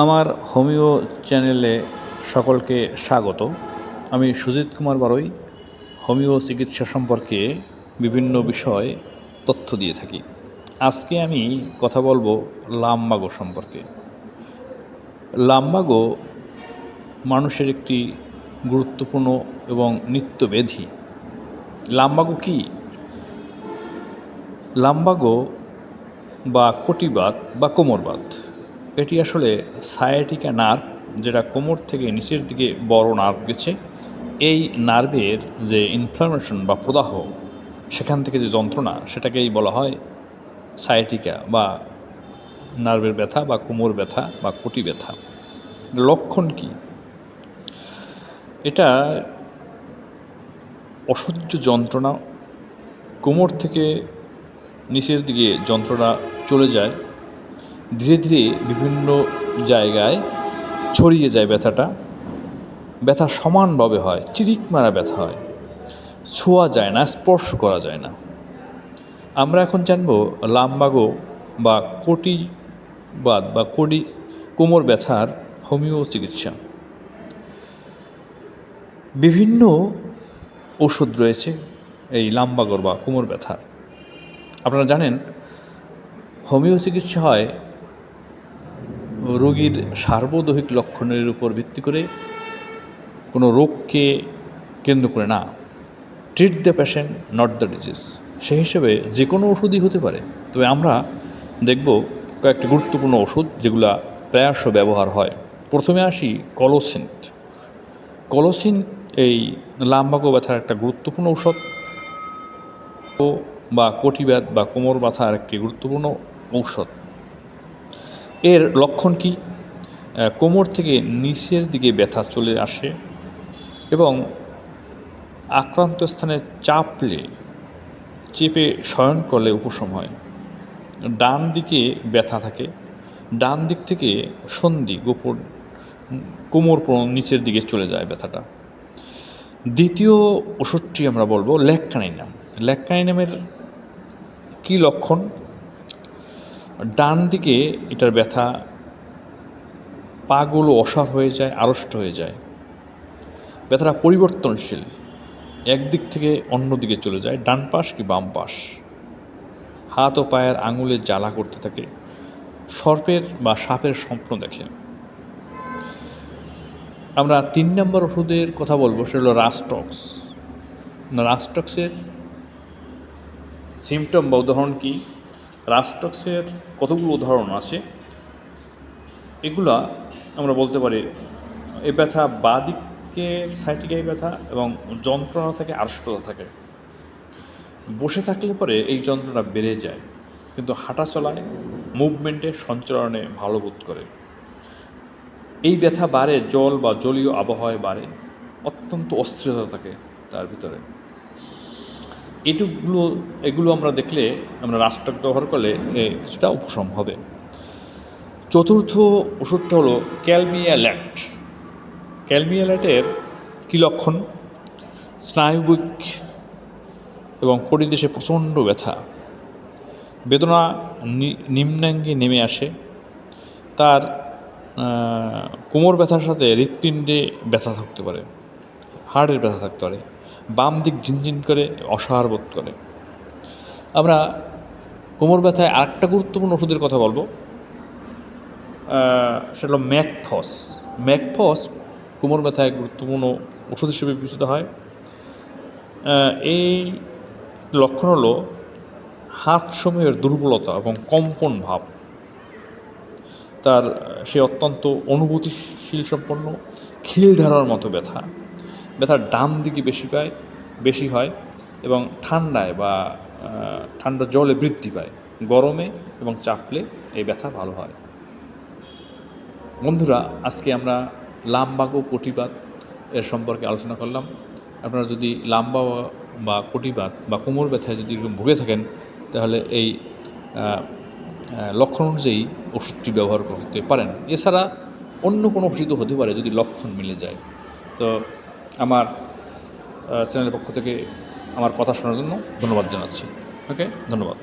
আমার হোমিও চ্যানেলে সকলকে স্বাগত। আমি সুজিত কুমার বারৈ হোমিও চিকিৎসা সম্পর্কে বিভিন্ন বিষয় তথ্য দিয়ে থাকি। আজকে আমি কথা বলবো লাম্বাগো সম্পর্কে। লাম্বাগো মানুষের একটি গুরুত্বপূর্ণ এবং নিত্যব্যাধি। লাম্বাগো কী? লাম্বাগো বা কটিবাত বা কোমরবাত, এটি আসলে সায়াটিকা নার্ভ, যেটা কোমর থেকে নিচের দিকে বড় নার্ভ গেছে। এই নার্ভের যে ইনফ্লামেশন বা প্রদাহ, সেখান থেকে যে যন্ত্রণা, সেটাকেই বলা হয় সায়াটিকা বা নার্ভের ব্যথা বা কোমর ব্যথা বা কটি ব্যথা। লক্ষণ কি? এটা অসহ্য যন্ত্রণা, কোমর থেকে নিচের দিকে যন্ত্রণা চলে যায়, ধীরে ধীরে বিভিন্ন জায়গায় ছড়িয়ে যায় ব্যথাটা। ব্যথা সমানভাবে হয়, চিরিক মারা ব্যথা হয়, ছোঁয়া যায় না, স্পর্শ করা যায় না। আমরা এখন জানব লাম্বাগো বা কটিবাত বা কোমর ব্যথার হোমিও চিকিৎসা। বিভিন্ন ওষুধ রয়েছে এই লাম্বাগোর বা কোমর ব্যথার। আপনারা জানেন, হোমিও চিকিৎসা হয় রোগীর সার্বদৈহিক লক্ষণের উপর ভিত্তি করে, কোনো রোগকে কেন্দ্র করে না। Treat the patient, not the disease. সেই হিসেবে যে কোনো ওষুধই হতে পারে। তবে আমরা দেখব কয়েকটি গুরুত্বপূর্ণ ওষুধ যেগুলো প্রায়শ ব্যবহার হয়। প্রথমে আসি কলোসিন্থ। কলোসিন্থ এই লাম্বাগো ব্যথার একটা গুরুত্বপূর্ণ ঔষধ বা কটিবাত বা কোমর ব্যথার একটি গুরুত্বপূর্ণ ঔষধ। এর লক্ষণ কি? কোমর থেকে নিচের দিকে ব্যথা চলে আসে এবং আক্রান্ত স্থানে চেপে শয়ন করলে উপশম হয়। ডান দিকে ব্যথা থাকে, ডান দিক থেকে সন্ধি গোপন কোমর নিচের দিকে চলে যায় ব্যথাটা। দ্বিতীয় ওষুধটি আমরা বলবো লেককানিনাম। লেককানিনামের কী লক্ষণ? ডান দিকে এটার ব্যথা, পাগুলো অসাড় হয়ে যায়, আড়ষ্ট হয়ে যায়। ব্যথাটা পরিবর্তনশীল, একদিক থেকে অন্য দিকে চলে যায়, ডান পাশ কি বাম পাশ। হাত ও পায়ের আঙুলের জ্বালা করতে থাকে, সর্পের বা সাপের স্বপ্ন দেখে। আমরা 3 নম্বর ওষুধের কথা বলবো, সেটা হলো রাস্টক্স। রাস্টক্সের সিমটম বা উদাহরণ কি? রাস্টক্সের কতগুলো উদাহরণ আছে, এগুলা আমরা বলতে পারি। এই ব্যথা বাঁ দিকে সাইটিকায় ব্যথা এবং যন্ত্রণা থাকে, আড়ষ্টতা থাকে। বসে থাকলে পরে এই যন্ত্রণা বেড়ে যায়, কিন্তু হাঁটা চলায়, মুভমেন্টে, সঞ্চালনে ভালো বোধ করে। এই ব্যথা বাড়ে জল বা জলীয় আবহাওয়ায় বাড়ে, অত্যন্ত অস্থিরতা থাকে তার ভিতরে। এগুলো আমরা দেখলে, আমরা রাস্টক ব্যবহার করলে কিছুটা উপশম হবে। চতুর্থ ওষুধটা হলো ক্যালমিয়াল্যাট। ক্যালমিয়াল্যাটের কী লক্ষণ? স্নায়ুবিক এবং কটিদেশে প্রচণ্ড ব্যথা, বেদনা নিম্নাঙ্গে নেমে আসে। তার কোমর ব্যথার সাথে হৃৎপিণ্ডে ব্যথা থাকতে পারে, হাড়ের ব্যথা থাকতে পারে, বাম দিক ঝিনঝিন করে, অসাড় বোধ করে। আমরা কোমর ব্যথায় আরেকটা গুরুত্বপূর্ণ ওষুধের কথা বলবো, সেটা হলো ম্যাকফস। ম্যাকফস কোমর ব্যথায় গুরুত্বপূর্ণ ওষুধ হিসেবে বিবেচিত হয়। এই লক্ষণ হলো হাতসমূহের দুর্বলতা এবং কম্পন ভাব। সে অত্যন্ত অনুভূতিশীল সম্পন্ন, খিল ধারার মতো ব্যথা। ব্যথার ডান দিকে বেশি হয় এবং ঠান্ডা জলে বৃদ্ধি পায়, গরমে এবং চাপলে এই ব্যথা ভালো হয়। বন্ধুরা, আজকে আমরা লাম্বাগো কটিবাত এর সম্পর্কে আলোচনা করলাম। আপনারা যদি লাম্বাগো বা কটিবাত বা কোমর ব্যথায় যদি ভুগে থাকেন, তাহলে এই লক্ষণ অনুযায়ী ওষুধটি ব্যবহার করতে পারেন। এছাড়া অন্য কোনো ওষুধও হতে পারে যদি লক্ষণ মিলে যায়। তো আমার চ্যানেলের পক্ষ থেকে আমার কথা শোনার জন্য ধন্যবাদ জানাচ্ছি। ওকে, ধন্যবাদ।